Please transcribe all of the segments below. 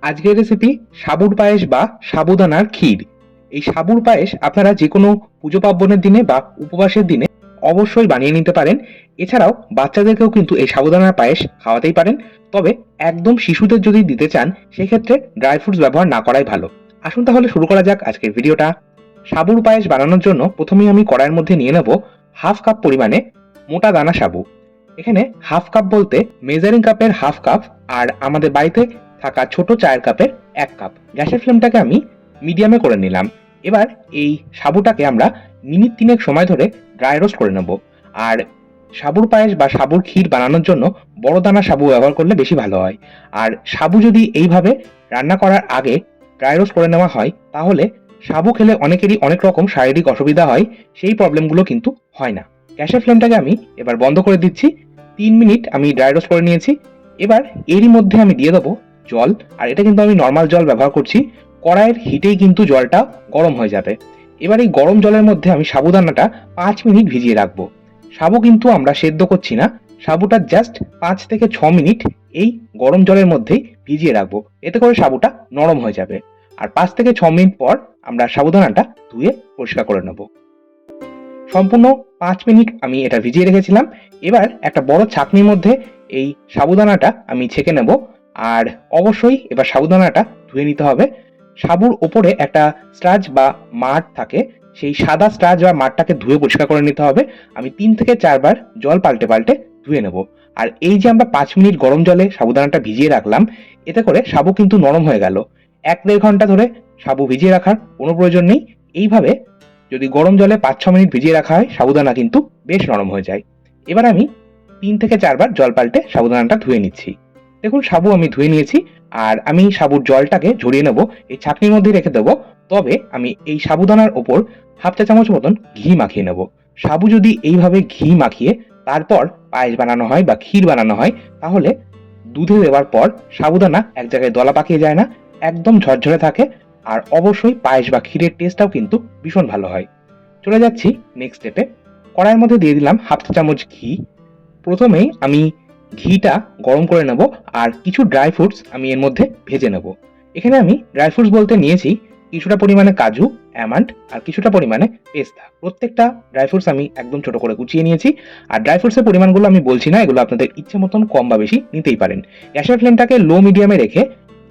আজকের রেসিপি সাবুর পায়েস বা সাবুদানার ক্ষীর। এই সাবুর পায়েস আপনারা যে কোনো পুজো পার্বণের দিনে বা উপবাসের দিনে অবশ্যই বানিয়ে নিতে পারেন। এছাড়াও বাচ্চাদেরকেও কিন্তু এই সাবুদানার পায়েস খাওয়াতেই পারেন। তবে একদম শিশুদের যদি দিতে চান সেক্ষেত্রে ড্রাই ফ্রুটস ব্যবহার না করাই ভালো। আসুন তাহলে শুরু করা যাক আজকের ভিডিওটা। সাবুর পায়েস বানানোর জন্য প্রথমেই আমি কড়াইয়ের মধ্যে নিয়ে নেব হাফ কাপ পরিমাণে মোটা দানা সাবু। এখানে হাফ কাপ বলতে মেজারিং কাপের হাফ কাপ, আর আমাদের বাড়িতে থাকা ছোট চায়ের কাপের 1 কাপ। গ্যাসের ফ্লেমটাকে আমি মিডিয়ামে করে নিলাম। এবার এই সাবুটাকে আমরা মিনিট 3 সময় ধরে ড্রাই রোস্ট করে নেব। আর সাবুর পায়েস বা সাবুর ক্ষীর বানানোর জন্য বড় দানা সাবু ব্যবহার করলে বেশি ভালো হয়। আর সাবু যদি এইভাবে রান্না করার আগে ড্রাই রোস্ট করে নেওয়া হয় তাহলে সাবু খেলে অনেকেরই অনেক রকম শারীরিক অসুবিধা হয়, সেই প্রবলেমগুলো কিন্তু হয় না। গ্যাসের ফ্লেমটাকে আমি এবার বন্ধ করে দিচ্ছি। 3 মিনিট আমি ড্রাই রোস্ট করে নিয়েছি। এবার এরই মধ্যে আমি দিয়ে দেবো জল, আর এটা কিন্তু আমি নর্মাল জল ব্যবহার করছি। কড়াইয়ের হিটেই কিন্তু জলটা গরম হয়ে যাবে। এবার এই গরম জলের মধ্যে আমি সাবুদানাটা 5 মিনিট ভিজিয়ে রাখবো। সাবু কিন্তু আমরা সেদ্ধ করছি না, সাবুটা জাস্ট 5 থেকে 6 মিনিট এই গরম জলের মধ্যেই ভিজিয়ে রাখবো। এতে করে সাবুটা নরম হয়ে যাবে। আর 5 থেকে 6 মিনিট পর আমরা সাবুদানাটা ধুয়ে পরিষ্কার করে নেব। সম্পূর্ণ 5 মিনিট আমি এটা ভিজিয়ে রেখেছিলাম। এবার একটা বড় ছাঁকনির মধ্যে এই সাবুদানাটা আমি ছেঁকে নেব। আর অবশ্যই এবার সাবুদানাটা ধুয়ে নিতে হবে। সাবুর ওপরে একটা স্টার্চ বা মাড় থাকে, সেই সাদা স্টার্চ বা মাড়টাকে ধুয়ে পরিষ্কার করে নিতে হবে। আমি 3 থেকে 4 বার জল পাল্টে পাল্টে ধুয়ে নেব। আর এই যে আমরা 5 মিনিট গরম জলে সাবুদানাটা ভিজিয়ে রাখলাম, এতে করে সাবু কিন্তু নরম হয়ে গেল। 1-1.5 ঘন্টা ধরে সাবু ভিজিয়ে রাখার কোনো প্রয়োজন নেই। এইভাবে যদি গরম জলে 5-6 মিনিট ভিজিয়ে রাখা হয় সাবুদানা কিন্তু বেশ নরম হয়ে যায়। এবার আমি 3 থেকে 4 বার জল পাল্টে সাবুদানাটা ধুয়ে নিচ্ছি। দেখুন সাবু আমি ধুয়ে নিয়েছি। আর আমি সাবুর জলটাকে ঝরিয়ে নেব, এই ছাঁকনির মধ্যেই রেখে দেবো। তবে আমি এই সাবুদানার ওপর হাফ চা চামচ মতন ঘি মাখিয়ে নেব। সাবু যদি এইভাবে ঘি মাখিয়ে তারপর পায়েস বানানো হয় বা ক্ষীর বানানো হয় তাহলে দুধে দেওয়ার পর সাবুদানা এক জায়গায় দলা পাকিয়ে যায় না, একদম ঝরঝরে থাকে। আর অবশ্যই পায়েস বা ক্ষীরের টেস্টটাও কিন্তু ভীষণ ভালো হয়। চলে যাচ্ছি নেক্সট স্টেপে। কড়াইয়ের মধ্যে দিয়ে দিলাম হাফ চা চামচ ঘি। প্রথমেই আমি ঘিটা গরম করে নেব, আর কিছু ড্রাই ফ্রুটস আমি এর মধ্যে ভেজে নেব। এখানে আমি ড্রাই ফ্রুটস বলতে নিয়েছি কিছুটা পরিমাণে কাজু, অ্যামান্ড আর কিছুটা পরিমাণে পেস্তা। প্রত্যেকটা ড্রাই ফ্রুটস আমি একদম ছোট করে কুচিয়ে নিয়েছি। আর ড্রাই ফ্রুটসের পরিমাণগুলো আমি বলছি না, এগুলো আপনাদের ইচ্ছে মতন কম বা বেশি নিতেই পারেন। গ্যাসের ফ্লেমটাকে লো মিডিয়ামে রেখে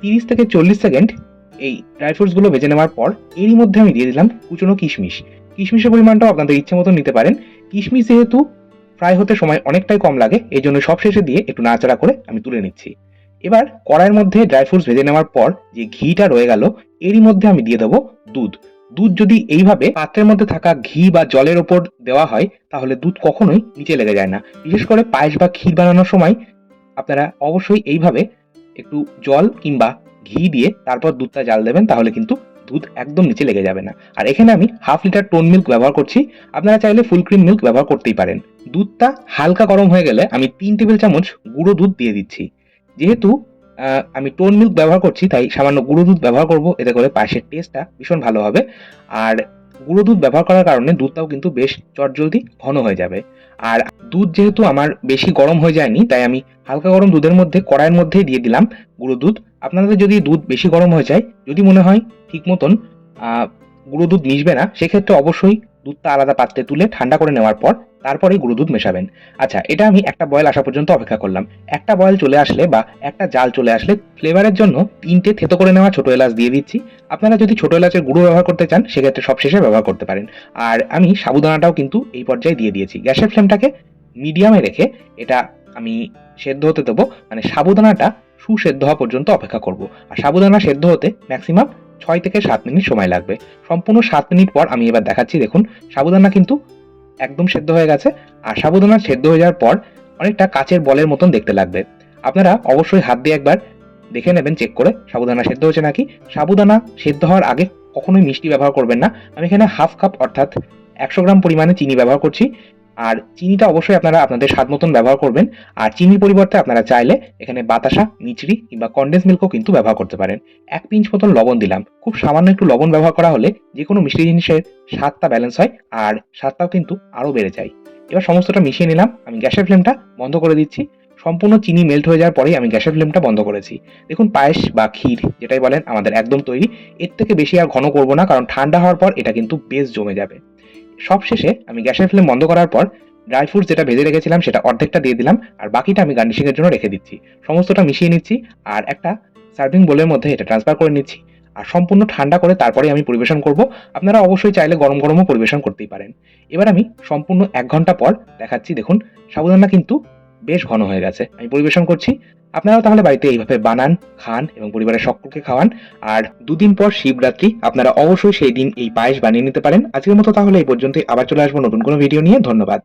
30 থেকে 40 সেকেন্ড এই ড্রাই ফ্রুটসগুলো ভেজে নেওয়ার পর এরই মধ্যে আমি দিয়ে দিলাম কুচনো কিশমিশ। কিশমিশের পরিমাণটাও আপনাদের ইচ্ছে মতন নিতে পারেন। কিশমিশ যেহেতু ফ্রাই হতে সময় অনেকটাই কম লাগে, এই জন্য সব শেষে দিয়ে একটু নাড়াচাড়া করে আমি তুলে নিচ্ছি। এবার কড়াইয়ের মধ্যে ড্রাই ফ্রুটস ভেজে নেওয়ার পর যে ঘিটা রয়ে গেল এরই মধ্যে আমি দিয়ে দেবো দুধ। দুধ যদি এইভাবে পাত্রের মধ্যে থাকা ঘি বা জলের ওপর দেওয়া হয় তাহলে দুধ কখনোই নিচে লেগে যায় না। বিশেষ করে পায়েস বা ক্ষীর বানানোর সময় আপনারা অবশ্যই এইভাবে একটু জল কিংবা ঘি দিয়ে তারপর দুধটা জাল দেবেন, তাহলে কিন্তু দুধ একদম নিচে লেগে যাবে না। আর এখানে আমি হাফ লিটার টোন মিল্ক ব্যবহার করছি, আপনারা চাইলে ফুল ক্রিম মিল্ক ব্যবহার করতেই পারেন। দুধটা হালকা গরম হয়ে গেলে আমি 3 টেবিল চামচ গুঁড়ো দুধ দিয়ে দিচ্ছি। যেহেতু আমি টোন মিল্ক ব্যবহার করছি তাই সামান্য গুঁড়ো দুধ ব্যবহার করব, এতে করে পায়েসের টেস্টটা ভীষণ ভালো হবে। আর গুঁড়ো দুধ ব্যবহার করার কারণে দুধটাও কিন্তু বেশ চটজলদি ঘন হয়ে যাবে। আর দুধ যেহেতু আমার বেশি গরম হয়ে যায়নি তাই আমি হালকা গরম দুধের মধ্যে কড়াইয়ের মধ্যেই দিয়ে দিলাম গুঁড়ো দুধ। আপনাদের যদি দুধ বেশি গরম হয়ে যায়, যদি মনে হয় ঠিক মতন গুঁড়ো দুধ মিশবে না, সেক্ষেত্রে অবশ্যই দুধটা আলাদা পাত্রে তুলে ঠান্ডা করে নেওয়ার পর তারপরেই গুঁড়ো দুধ মেশাবেন। আচ্ছা, এটা আমি একটা বয়েল আসা পর্যন্ত অপেক্ষা করলাম। একটা বয়েল চলে আসলে বা একটা জাল চলে আসলে ফ্লেভারের জন্য 3টে থেতো করে নেওয়া ছোট এলাচ দিয়ে দিচ্ছি। আপনারা যদি ছোট এলাচের গুঁড়ো ব্যবহার করতে চান সেক্ষেত্রে সব শেষে ব্যবহার করতে পারেন। আর আমি সাবুদানাটাও কিন্তু এই পর্যায়ে দিয়ে দিয়েছি। গ্যাসের ফ্লেমটাকে মিডিয়ামে রেখে এটা আমি সেদ্ধ হতে দেবো, মানে সাবুদানাটা সুসেদ্ধ হওয়া পর্যন্ত অপেক্ষা করব। আর সাবুদানা সেদ্ধ হতে ম্যাক্সিমাম 6 থেকে 7 মিনিট সময় লাগবে। সম্পূর্ণ 7 মিনিট পর আমি এবার দেখাচ্ছি। দেখুন সাবুদানা কিন্তু একদম সেদ্ধ হয়ে গেছে। আর সাবুদানা সেদ্ধ হয়ে যাওয়ার পর অনেকটা কাচের বলের মতন দেখতে লাগবে। আপনারা অবশ্যই হাত দিয়ে একবার দেখে নেবেন চেক করে সাবুদানা সেদ্ধ হয়েছে নাকি। সাবুদানা সেদ্ধ হওয়ার আগে কখনোই মিষ্টি ব্যবহার করবেন না। আমি এখানে হাফ কাপ অর্থাৎ 100 গ্রাম পরিমাণে চিনি ব্যবহার করছি। আর চিনিটা অবশ্যই আপনারা আপনাদের স্বাদ মতন ব্যবহার করবেন। আর চিনির পরিবর্তে আপনারা চাইলে এখানে বাতাসা, মিচড়ি কিংবা কনডেন্স মিল্কও কিন্তু ব্যবহার করতে পারেন। 1 পিঞ্চ মতন লবণ দিলাম। খুব সামান্য একটু লবণ ব্যবহার করা হলে যে কোনো মিষ্টি জিনিসের স্বাদটা ব্যালেন্স হয় আর স্বাদটাও কিন্তু আরও বেড়ে যায়। এবার সমস্তটা মিশিয়ে নিলাম। আমি গ্যাসের ফ্লেমটা বন্ধ করে দিচ্ছি। সম্পূর্ণ চিনি মেল্ট হয়ে যাওয়ার পরেই আমি গ্যাসের ফ্লেমটা বন্ধ করেছি। দেখুন পায়েস বা ক্ষীর যেটাই বলেন আমাদের একদম তৈরি। এর থেকে বেশি আর ঘন করব না, কারণ ঠান্ডা হওয়ার পর এটা কিন্তু বেশ জমে যাবে। সবশেষে আমি গ্যাসের ফ্লেম বন্ধ করার পর ড্রাই ফ্রুটস যেটা ভেজে রেখেছিলাম সেটা অর্ধেকটা দিয়ে দিলাম, আর বাকিটা আমি গার্নিশিং এর জন্য রেখে দিচ্ছি। সমস্তটা মিশিয়ে নিচ্ছি আর একটা সার্ভিং বোলের মধ্যে এটা ট্রান্সফার করে নিচ্ছি। আর সম্পূর্ণ ঠান্ডা করে তারপরে আমি পরিবেশন করব। আপনারা অবশ্যই চাইলে গরম গরমও পরিবেশন করতেই পারেন। এবার আমি সম্পূর্ণ ১ ঘন্টা পর দেখাচ্ছি। দেখুন সাবুদানা কিন্তু বেশ ঘন হয়ে গেছে। আমি পরিবেশন করছি। আপনারাও তাহলে বাড়িতে এইভাবে বানান, খান এবং পরিবারের সকলকে খাওয়ান। আর ২ দিন পর শিবরাত্রি, আপনারা অবশ্যই সেই দিন এই পায়েস বানিয়ে নিতে পারেন। আজকের মতো তাহলে এই পর্যন্তই। আবার চলে আসবো নতুন কোনো ভিডিও নিয়ে। ধন্যবাদ।